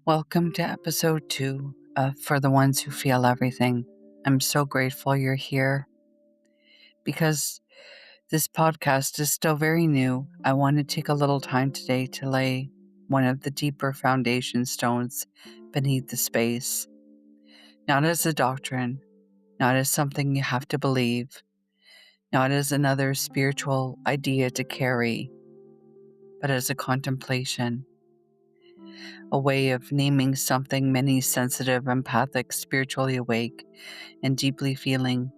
Welcome to episode 2 of For the Ones Who Feel Everything. I'm so grateful you're here because this podcast is still very new. I want to take a little time today to lay one of the deeper foundation stones beneath the space, not as a doctrine, not as something you have to believe, not as another spiritual idea to carry, but as a contemplation, a way of naming something many sensitive, empathic, spiritually awake, and deeply feeling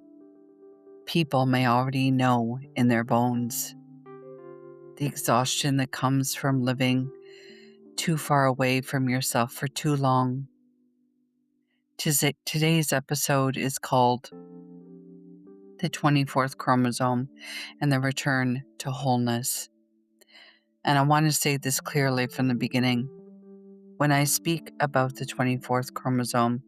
people may already know in their bones. The exhaustion that comes from living too far away from yourself for too long. Today's episode is called The 24th Chromosome and the Return to Wholeness. And I want to say this clearly from the beginning. When I speak about the 24th chromosome,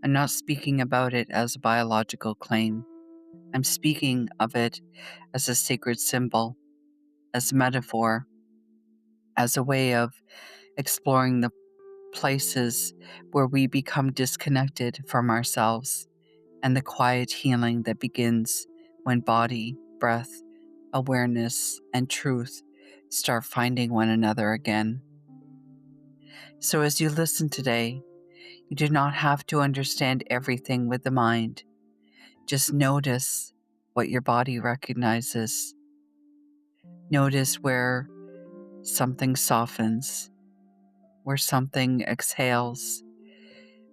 I'm not speaking about it as a biological claim. I'm speaking of it as a sacred symbol, as a metaphor, as a way of exploring the places where we become disconnected from ourselves and the quiet healing that begins when body, breath, awareness, and truth start finding one another again. So as you listen today, you do not have to understand everything with the mind. Just notice what your body recognizes. Notice where something softens, where something exhales,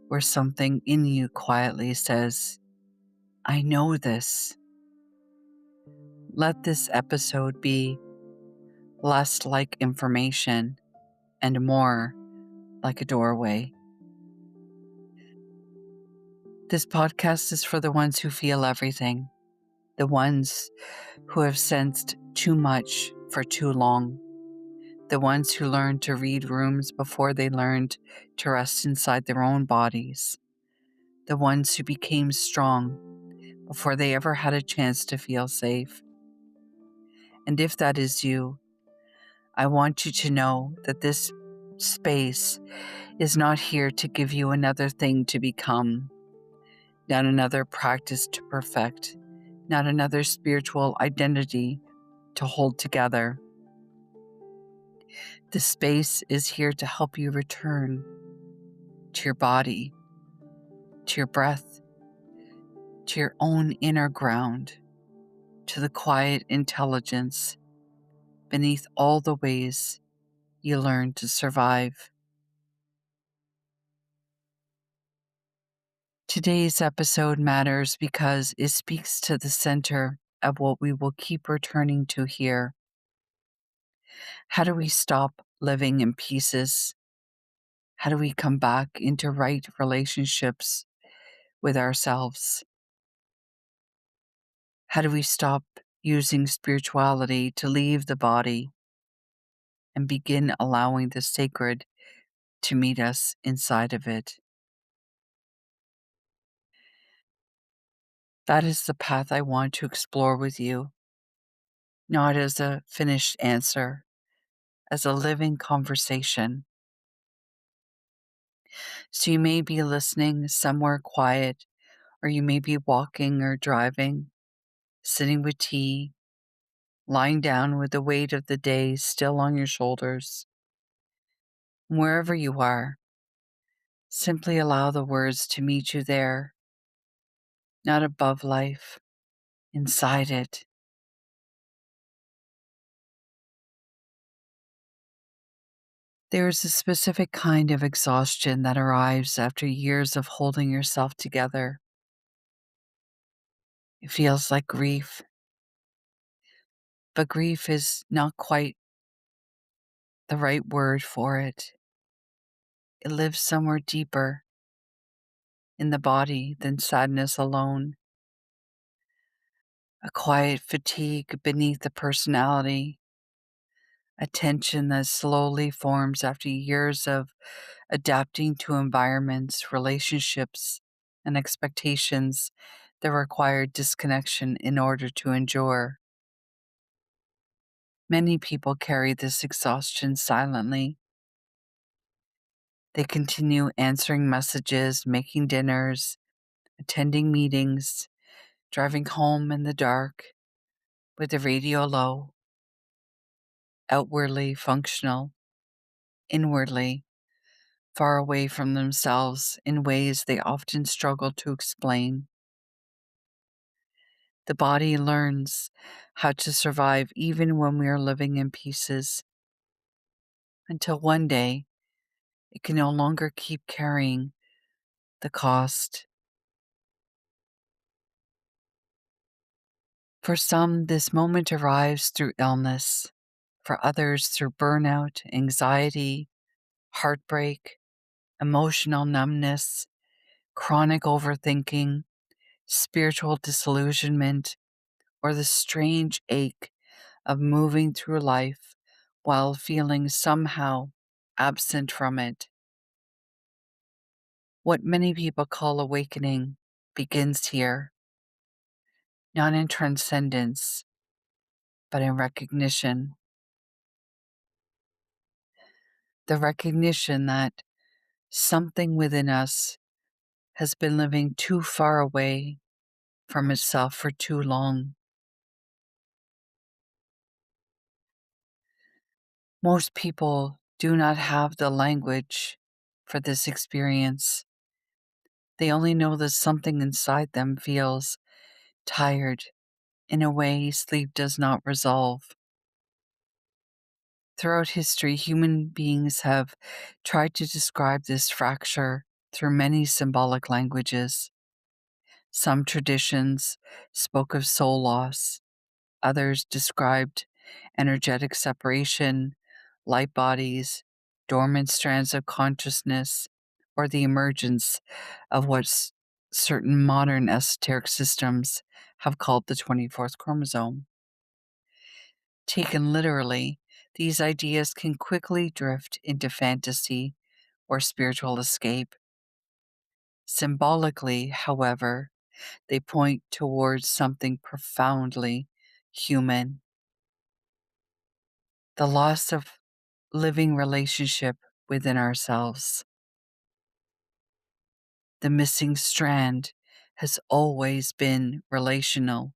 where something in you quietly says, I know this. Let this episode be less like information and more like a doorway. This podcast is for the ones who feel everything, the ones who have sensed too much for too long, the ones who learned to read rooms before they learned to rest inside their own bodies, the ones who became strong before they ever had a chance to feel safe. And if that is you, I want you to know that this space is not here to give you another thing to become, not another practice to perfect, not another spiritual identity to hold together. The space is here to help you return to your body, to your breath, to your own inner ground, to the quiet intelligence beneath all the ways you learn to survive. Today's episode matters because it speaks to the center of what we will keep returning to here. How do we stop living in pieces? How do we come back into right relationships with ourselves? How do we stop using spirituality to leave the body and begin allowing the sacred to meet us inside of it? That is the path I want to explore with you, not as a finished answer, as a living conversation. So you may be listening somewhere quiet, or you may be walking or driving, sitting with tea, lying down with the weight of the day still on your shoulders. Wherever you are, simply allow the words to meet you there, not above life, inside it. There is a specific kind of exhaustion that arrives after years of holding yourself together. It feels like grief, but grief is not quite the right word for it. It lives somewhere deeper in the body than sadness alone. A quiet fatigue beneath the personality, a tension that slowly forms after years of adapting to environments, relationships, and expectations that require disconnection in order to endure. Many people carry this exhaustion silently. They continue answering messages, making dinners, attending meetings, driving home in the dark with the radio low, outwardly functional, inwardly far away from themselves in ways they often struggle to explain. The body learns how to survive even when we are living in pieces, until one day it can no longer keep carrying the cost. For some, this moment arrives through illness. For others, through burnout, anxiety, heartbreak, emotional numbness, chronic overthinking, spiritual disillusionment, or the strange ache of moving through life while feeling somehow absent from it. What many people call awakening begins here, not in transcendence, but in recognition. The recognition that something within us has been living too far away from itself for too long. Most people do not have the language for this experience. They only know that something inside them feels tired in a way sleep does not resolve. Throughout history, human beings have tried to describe this fracture through many symbolic languages. Some traditions spoke of soul loss, others described energetic separation, light bodies, dormant strands of consciousness, or the emergence of what certain modern esoteric systems have called the 24th chromosome. Taken literally, these ideas can quickly drift into fantasy or spiritual escape. Symbolically, however, they point towards something profoundly human: the loss of living relationship within ourselves. The missing strand has always been relational.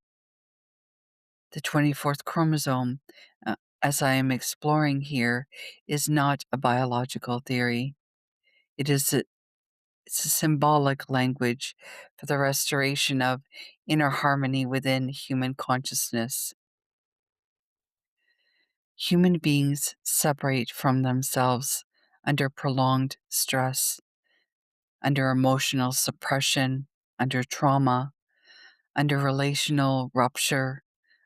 The 24th chromosome, as I am exploring here, is not a biological theory. It's a symbolic language for the restoration of inner harmony within human consciousness. Human beings separate from themselves under prolonged stress, under emotional suppression, under trauma, under relational rupture,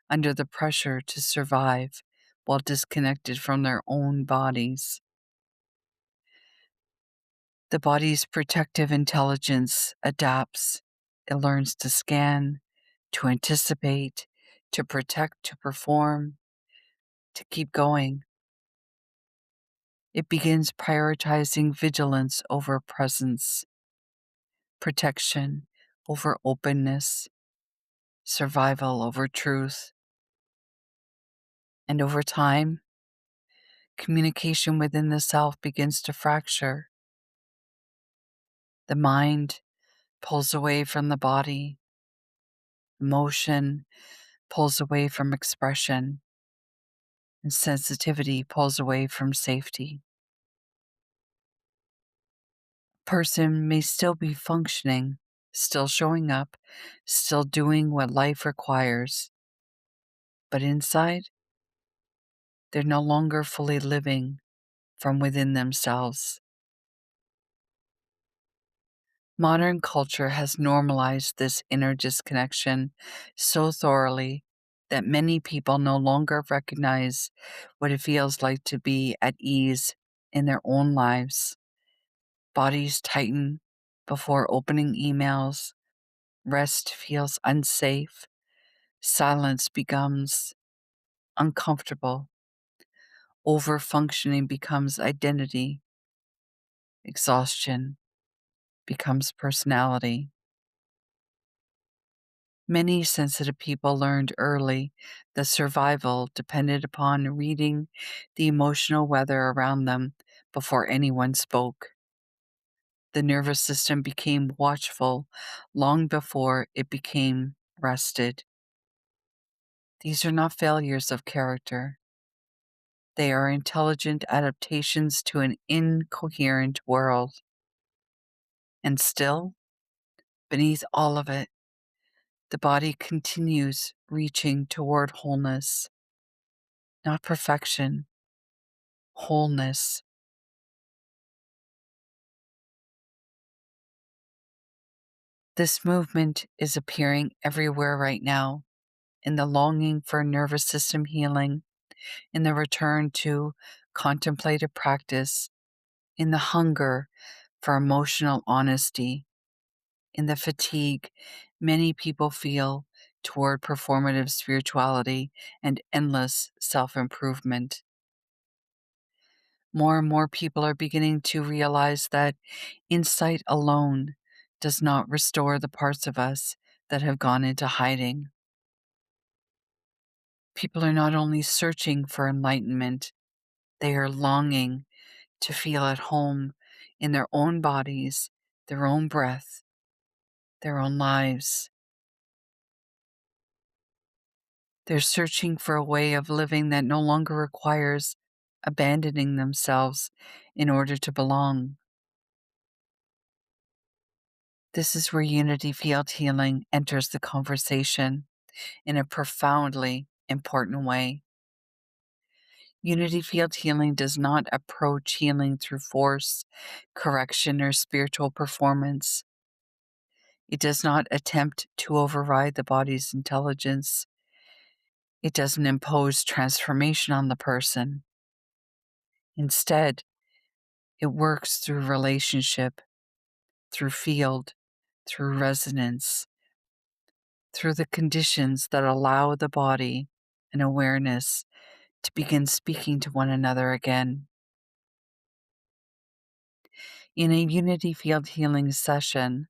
under the pressure to survive while disconnected from their own bodies. The body's protective intelligence adapts. It learns to scan, to anticipate, to protect, to perform, to keep going. It begins prioritizing vigilance over presence, protection over openness, survival over truth. And over time, communication within the self begins to fracture. The mind pulls away from the body, emotion pulls away from expression, and sensitivity pulls away from safety. A person may still be functioning, still showing up, still doing what life requires, but inside, they're no longer fully living from within themselves. Modern culture has normalized this inner disconnection so thoroughly that many people no longer recognize what it feels like to be at ease in their own lives. Bodies tighten before opening emails, rest feels unsafe, silence becomes uncomfortable, overfunctioning becomes identity, exhaustion becomes personality. Many sensitive people learned early that survival depended upon reading the emotional weather around them before anyone spoke. The nervous system became watchful long before it became rested. These are not failures of character. They are intelligent adaptations to an incoherent world. And still, beneath all of it, the body continues reaching toward wholeness, not perfection, wholeness. This movement is appearing everywhere right now in the longing for nervous system healing, in the return to contemplative practice, in the hunger for emotional honesty, in the fatigue many people feel toward performative spirituality and endless self improvement. More and more people are beginning to realize that insight alone does not restore the parts of us that have gone into hiding. People are not only searching for enlightenment, they are longing to feel at home in their own bodies, their own breath, their own lives. They're searching for a way of living that no longer requires abandoning themselves in order to belong. This is where unity field healing enters the conversation in a profoundly important way. Unity field healing does not approach healing through force, correction, or spiritual performance. It does not attempt to override the body's intelligence. It doesn't impose transformation on the person. Instead, it works through relationship, through field, through resonance, through the conditions that allow the body and awareness to begin speaking to one another again. In a unity field healing session,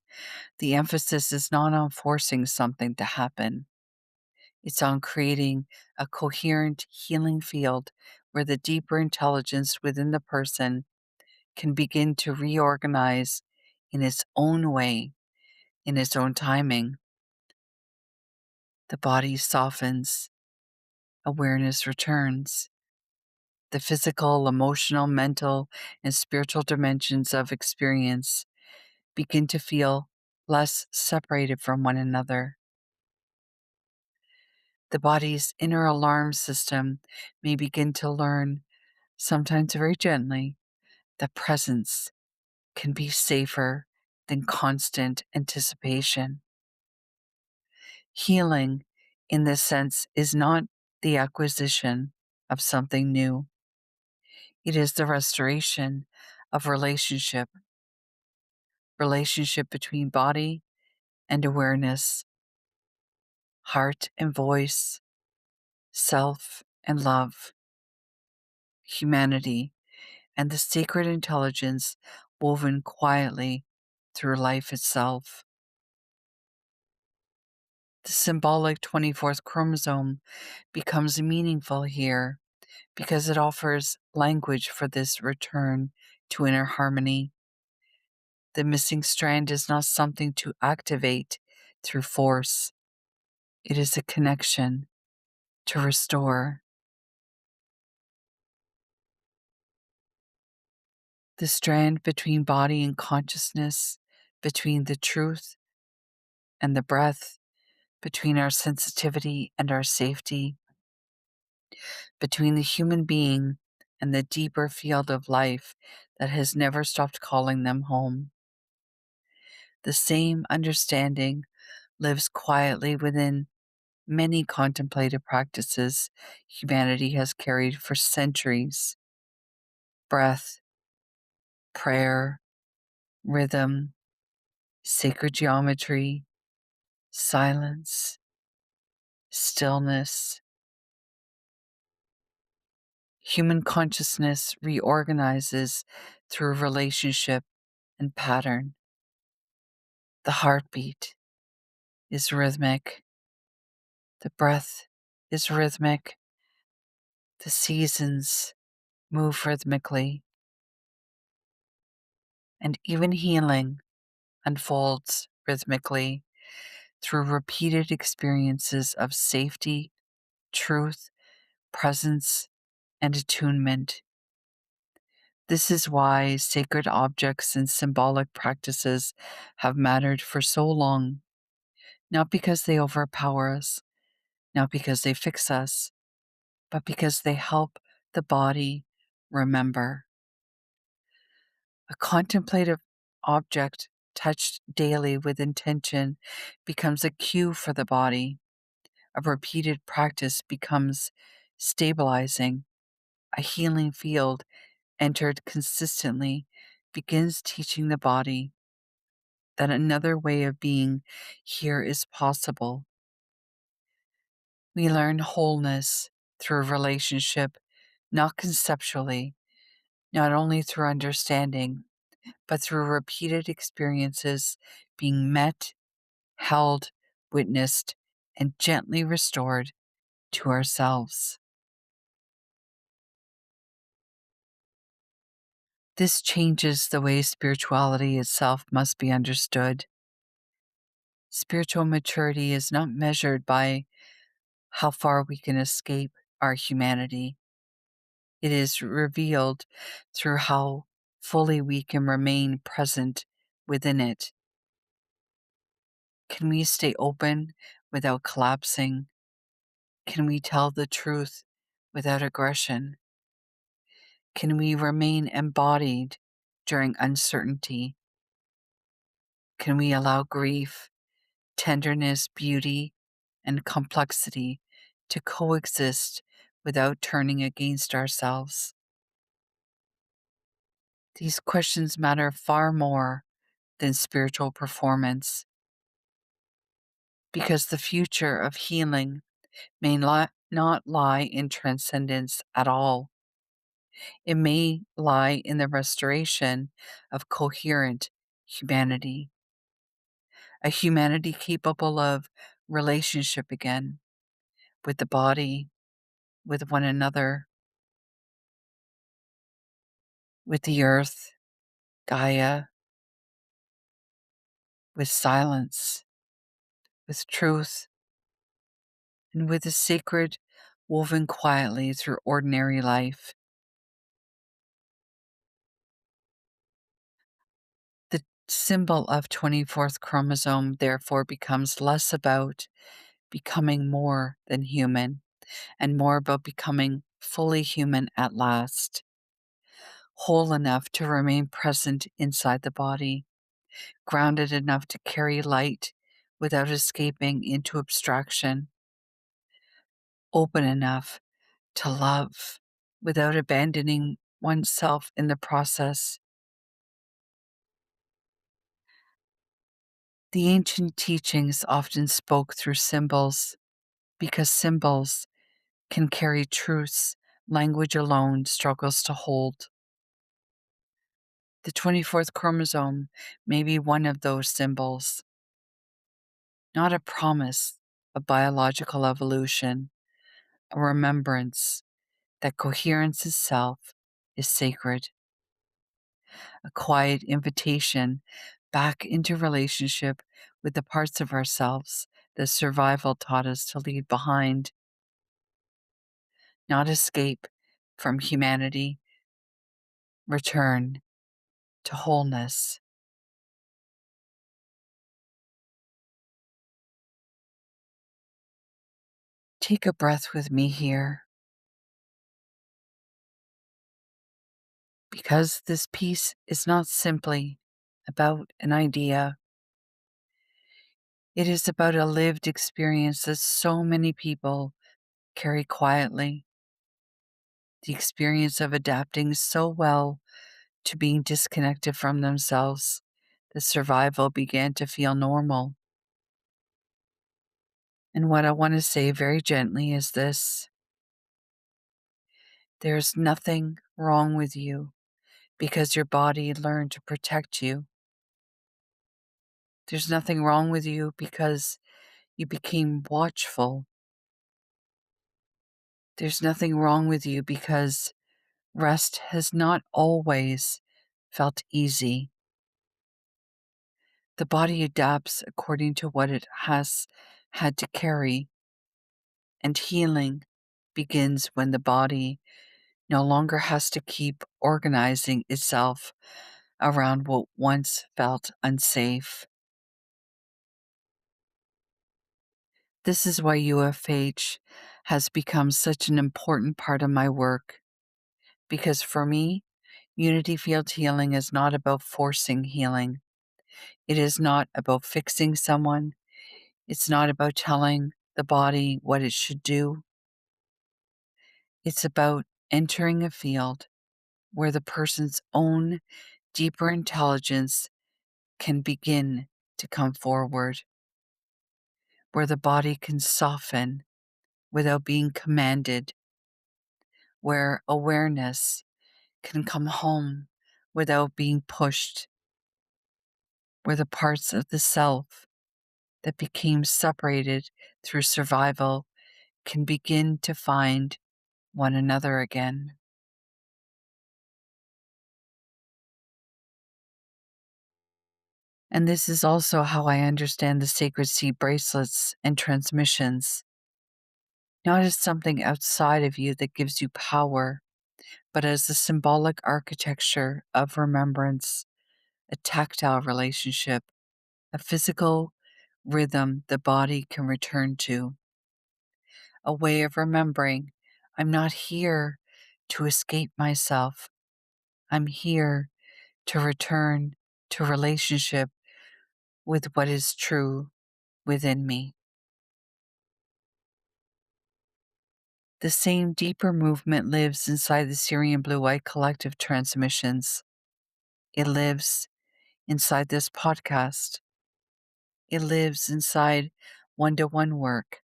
the emphasis is not on forcing something to happen. It's on creating a coherent healing field where the deeper intelligence within the person can begin to reorganize in its own way, in its own timing. The body softens, awareness returns. The physical, emotional, mental, and spiritual dimensions of experience begin to feel less separated from one another. The body's inner alarm system may begin to learn, sometimes very gently, that presence can be safer than constant anticipation. Healing, in this sense, is not the acquisition of something new. It is the restoration of relationship between body and awareness, heart and voice, self and love, humanity, and the sacred intelligence woven quietly through life itself. The symbolic 24th chromosome becomes meaningful here because it offers language for this return to inner harmony. The missing strand is not something to activate through force, it is a connection to restore. The strand between body and consciousness, between the truth and the breath, between our sensitivity and our safety, between the human being and the deeper field of life that has never stopped calling them home. The same understanding lives quietly within many contemplative practices humanity has carried for centuries: breath, prayer, rhythm, sacred geometry, silence, stillness. Human consciousness reorganizes through relationship and pattern. The heartbeat is rhythmic. The breath is rhythmic. The seasons move rhythmically. And even healing unfolds rhythmically through repeated experiences of safety, truth, presence, and attunement. This is why sacred objects and symbolic practices have mattered for so long, not because they overpower us, not because they fix us, but because they help the body remember. A contemplative object touched daily with intention becomes a cue for the body. A repeated practice becomes stabilizing. A healing field entered consistently begins teaching the body that another way of being here is possible. We learn wholeness through relationship, not conceptually, not only through understanding, but through repeated experiences being met, held, witnessed, and gently restored to ourselves. This changes the way spirituality itself must be understood. Spiritual maturity is not measured by how far we can escape our humanity. It is revealed through how fully we can remain present within it. Can we stay open without collapsing? Can we tell the truth without aggression? Can we remain embodied during uncertainty? Can we allow grief, tenderness, beauty, and complexity to coexist without turning against ourselves? These questions matter far more than spiritual performance, because the future of healing may not lie in transcendence at all. It may lie in the restoration of coherent humanity, a humanity capable of relationship again with the body, with one another, with the earth, Gaia, with silence, with truth, and with the sacred woven quietly through ordinary life. The symbol of 24th chromosome therefore becomes less about becoming more than human and more about becoming fully human at last, whole enough to remain present inside the body, grounded enough to carry light without escaping into abstraction, open enough to love without abandoning oneself in the process. The ancient teachings often spoke through symbols because symbols can carry truths language alone struggles to hold. The 24th chromosome may be one of those symbols, not a promise of biological evolution, a remembrance that coherence itself is sacred, a quiet invitation back into relationship with the parts of ourselves that survival taught us to leave behind, not escape from humanity, return to wholeness. Take a breath with me here, because this piece is not simply about an idea. It is about a lived experience that so many people carry quietly. The experience of adapting so well to being disconnected from themselves that survival began to feel normal. And what I want to say very gently is this: there's nothing wrong with you because your body learned to protect you. There's nothing wrong with you because you became watchful. There's nothing wrong with you because rest has not always felt easy. The body adapts according to what it has had to carry, and healing begins when the body no longer has to keep organizing itself around what once felt unsafe. This is why UFH has become such an important part of my work, because for me, unity field healing is not about forcing healing. It is not about fixing someone. It's not about telling the body what it should do. It's about entering a field where the person's own deeper intelligence can begin to come forward, where the body can soften without being commanded, where awareness can come home without being pushed, where the parts of the self that became separated through survival can begin to find one another again. And this is also how I understand the sacred seed bracelets and transmissions, not as something outside of you that gives you power, but as the symbolic architecture of remembrance, a tactile relationship, a physical rhythm the body can return to, a way of remembering I'm not here to escape myself. I'm here to return to relationship with what is true within me. The same deeper movement lives inside the Syrian Blue White Collective transmissions. It lives inside this podcast. It lives inside one-to-one work,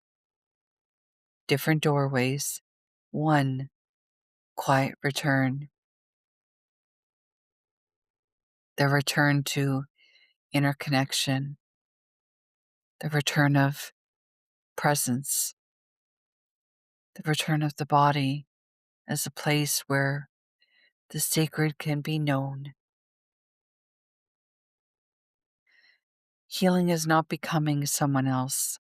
different doorways, one quiet return, the return to inner connection, the return of presence, the return of the body as a place where the sacred can be known. Healing is not becoming someone else.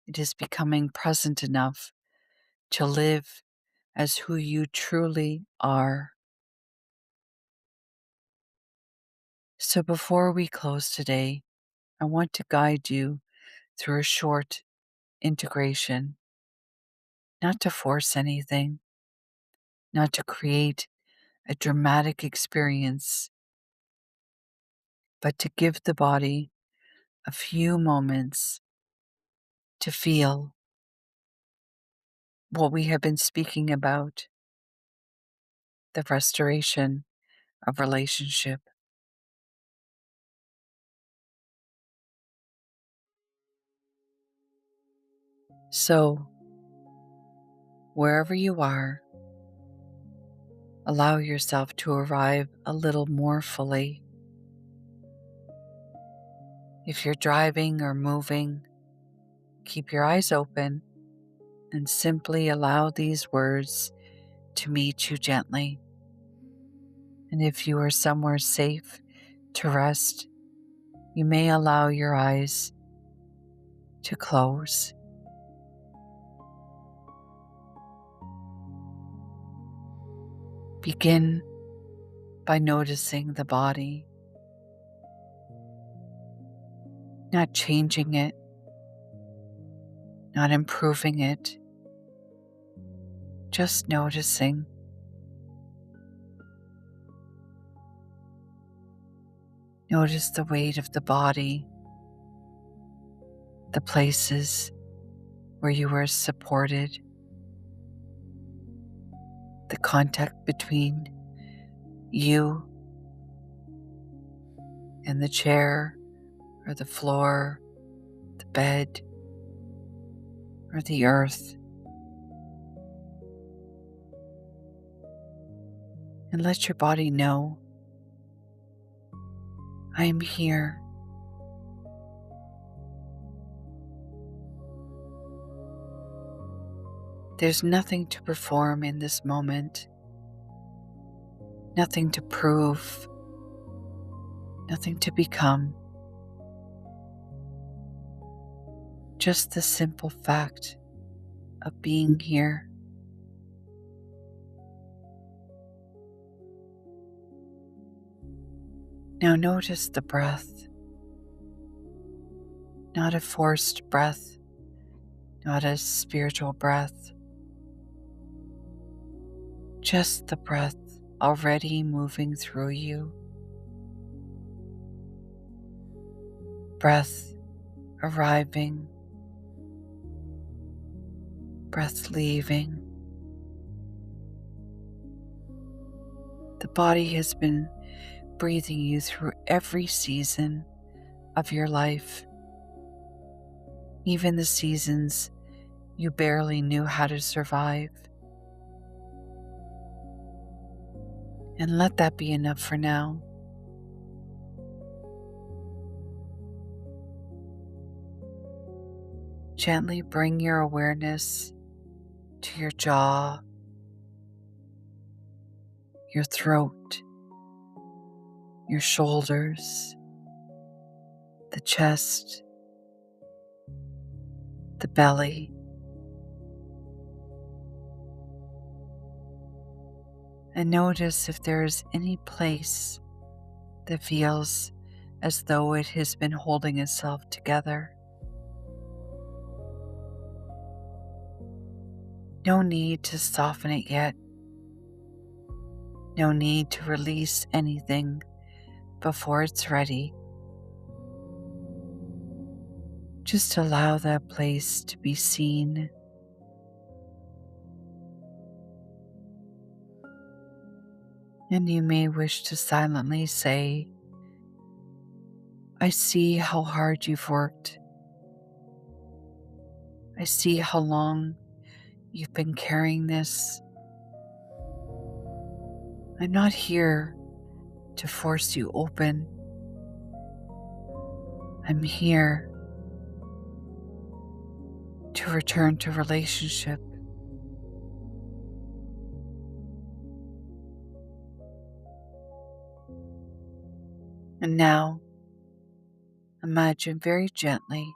It is becoming present enough to live as who you truly are. So before we close today, I want to guide you through a short integration, not to force anything, not to create a dramatic experience, but to give the body a few moments to feel what we have been speaking about, the restoration of relationship. So, wherever you are, allow yourself to arrive a little more fully. If you're driving or moving, keep your eyes open and simply allow these words to meet you gently. And if you are somewhere safe to rest, you may allow your eyes to close. Begin by noticing the body, not changing it, not improving it, just noticing. Notice the weight of the body, the places where you are supported, the contact between you and the chair or the floor, the bed, or the earth. And let your body know, I am here. There's nothing to perform in this moment, nothing to prove, nothing to become. just the simple fact of being here. Now notice the breath, not a forced breath, not a spiritual breath, just the breath already moving through you. Breath arriving, breath leaving. The body has been breathing you through every season of your life, even the seasons you barely knew how to survive. And let that be enough for now. Gently bring your awareness to your jaw, your throat, your shoulders, the chest, the belly, and notice if there is any place that feels as though it has been holding itself together. No need to soften it yet. No need to release anything before it's ready. Just allow that place to be seen. And you may wish to silently say, I see how hard you've worked. I see how long you've been carrying this. I'm not here to force you open. I'm here to return to relationship. And now, imagine very gently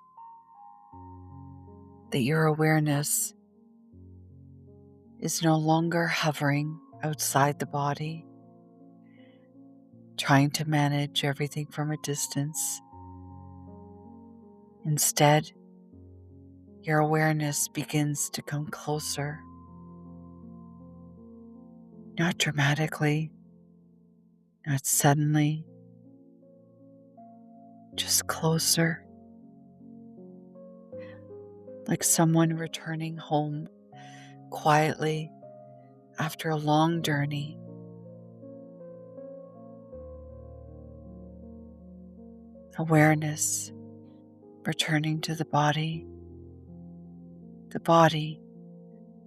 that your awareness is no longer hovering outside the body, trying to manage everything from a distance. Instead, your awareness begins to come closer, not dramatically, not suddenly, just closer, like someone returning home quietly after a long journey. Awareness returning to the body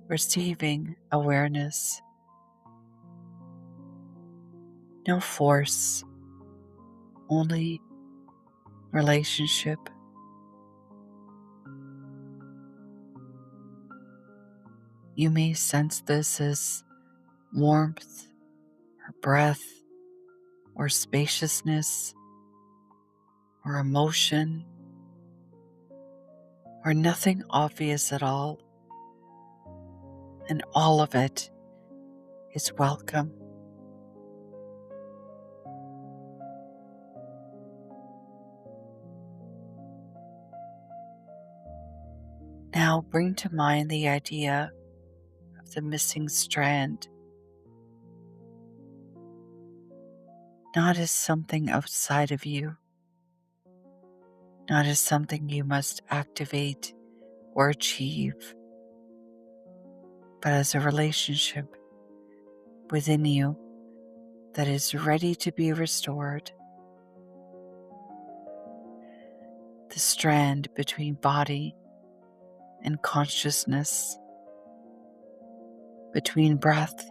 receiving awareness. No force, only relationship. You may sense this as warmth, or breath, or spaciousness, or emotion, or nothing obvious at all. And all of it is welcome. Now bring to mind the idea of the missing strand, not as something outside of you, not as something you must activate or achieve, but as a relationship within you that is ready to be restored. The strand between body and consciousness, between breath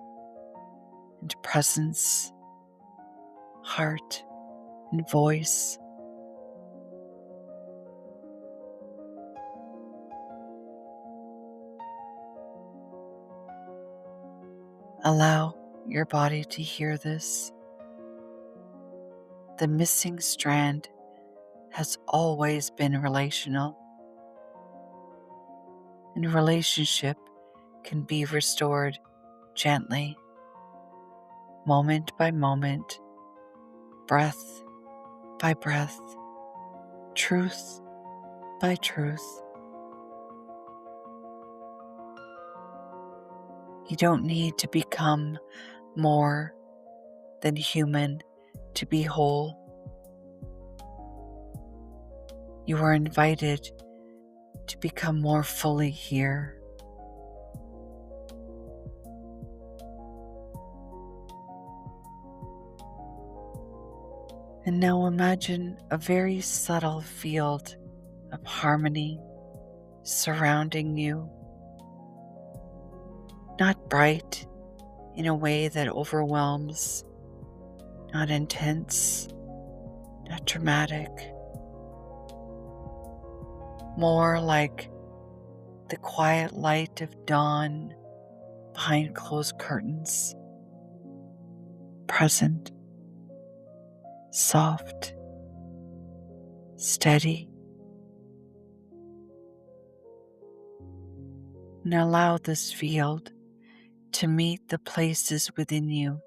and presence, heart and voice. Allow your body to hear this. The missing strand has always been relational. and relationship can be restored gently, moment by moment, breath by breath, truth by truth. You don't need to become more than human to be whole. You are invited to become more fully here. And now imagine a very subtle field of harmony surrounding you. Not bright in a way that overwhelms, not intense, not dramatic. More like the quiet light of dawn behind closed curtains. Present, soft, steady. And allow this field to meet the places within you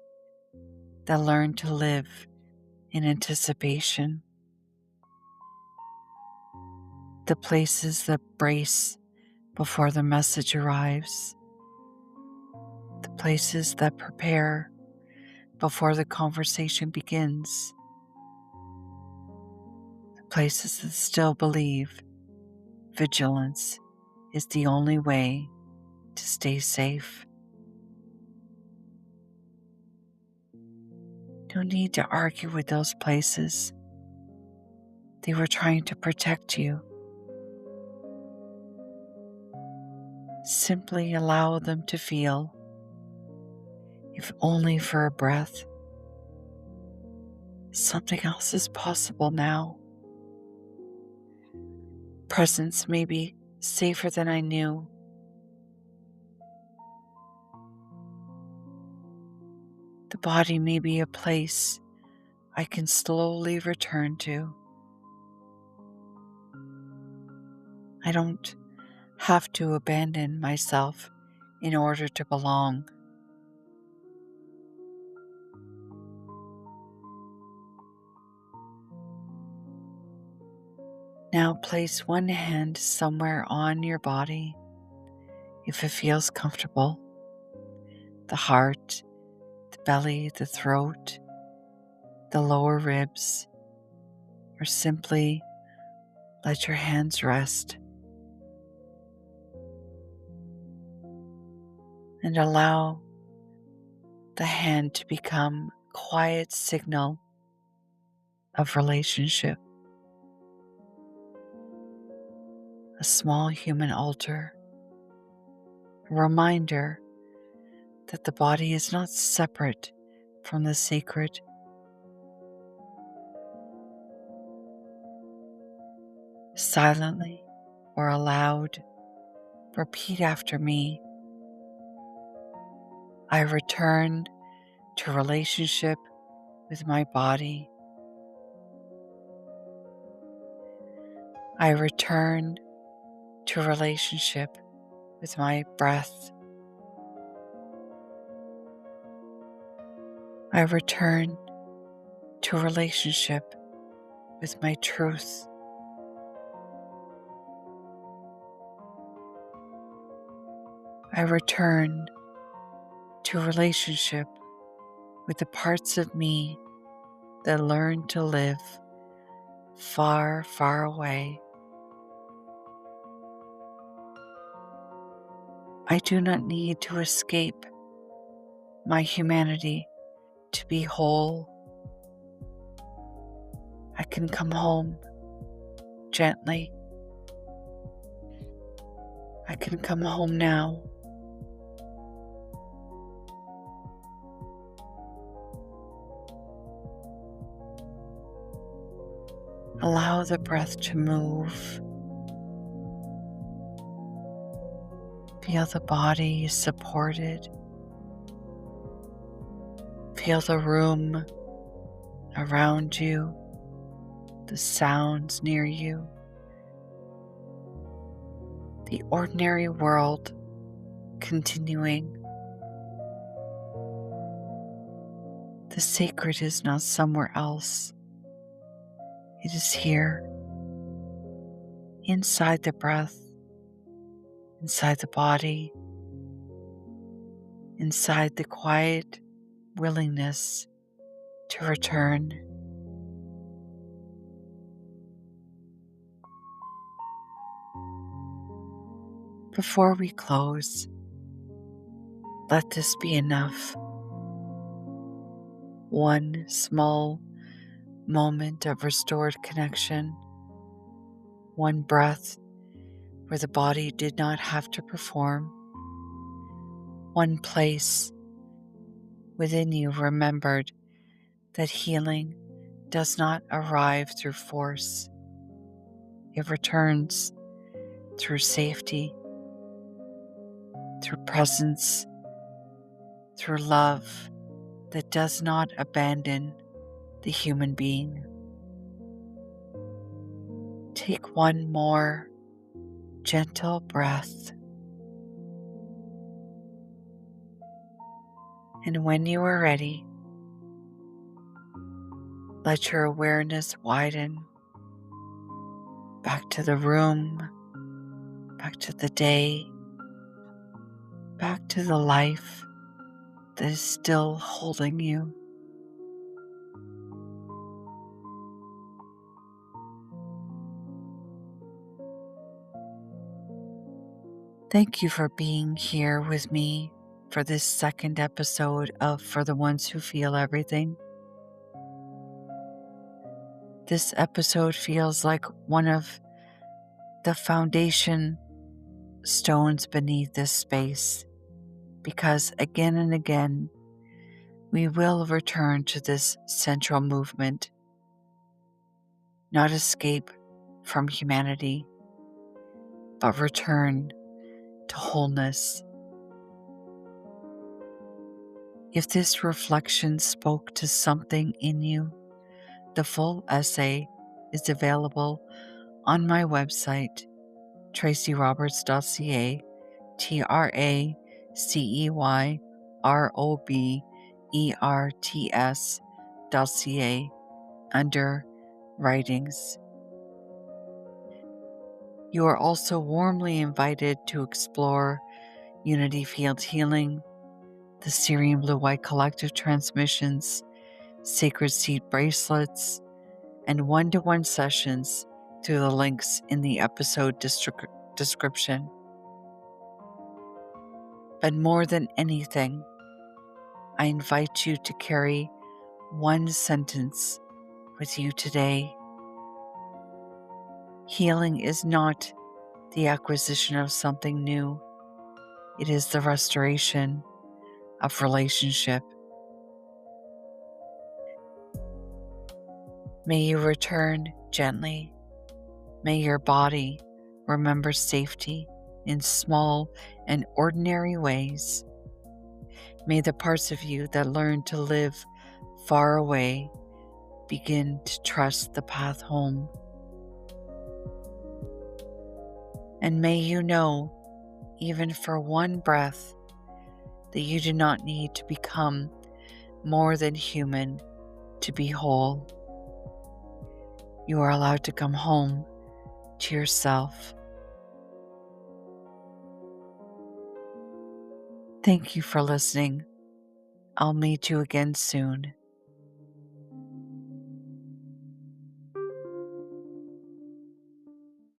that learn to live in anticipation. The places that brace before the message arrives. The places that prepare before the conversation begins. The places that still believe vigilance is the only way to stay safe. No need to argue with those places. They were trying to protect you. Simply allow them to feel, if only for a breath. Something else is possible now. Presence may be safer than I knew. The body may be a place I can slowly return to. I don't have to abandon myself in order to belong. Now place one hand somewhere on your body if it feels comfortable. The heart, the belly, the throat, the lower ribs, or simply let your hands rest. And allow the hand to become a quiet signal of relationship. A small human altar, a reminder that the body is not separate from the sacred. Silently or aloud, repeat after me. I return to relationship with my body. I return to relationship with my breath. I return to relationship with my truth. I return to relationship with the parts of me that learn to live far, far away. I do not need to escape my humanity to be whole. I can come home gently. I can come home now. Allow the breath to move. Feel the body supported. Feel the room around you, the sounds near you, the ordinary world continuing. The sacred is not somewhere else. It is here, inside the breath, inside the body, inside the quiet willingness to return. Before we close, let this be enough. One small moment of restored connection, one breath where the body did not have to perform, one place within you remembered that healing does not arrive through force. It returns through safety, through presence, through love that does not abandon the human being. Take one more gentle breath. And when you are ready, let your awareness widen back to the room, back to the day, back to the life that is still holding you. Thank you for being here with me for this second episode of For the Ones Who Feel Everything. This episode feels like one of the foundation stones beneath this space, because again and again, we will return to this central movement, not escape from humanity, but return to wholeness. If this reflection spoke to something in you, the full essay is available on my website, traceyroberts.ca, TRACEYROBERTS.ca, under Writings. You are also warmly invited to explore Unity Field Healing, the Syrian Blue-White Collective transmissions, Sacred Seed bracelets, and one-to-one sessions through the links in the episode description. But more than anything, I invite you to carry one sentence with you today. Healing is not the acquisition of something new. It is the restoration of relationship. May you return gently. May your body remember safety in small and ordinary ways. May the parts of you that learn to live far away begin to trust the path home. And may you know, even for one breath, that you do not need to become more than human to be whole. You are allowed to come home to yourself. Thank you for listening. I'll meet you again soon.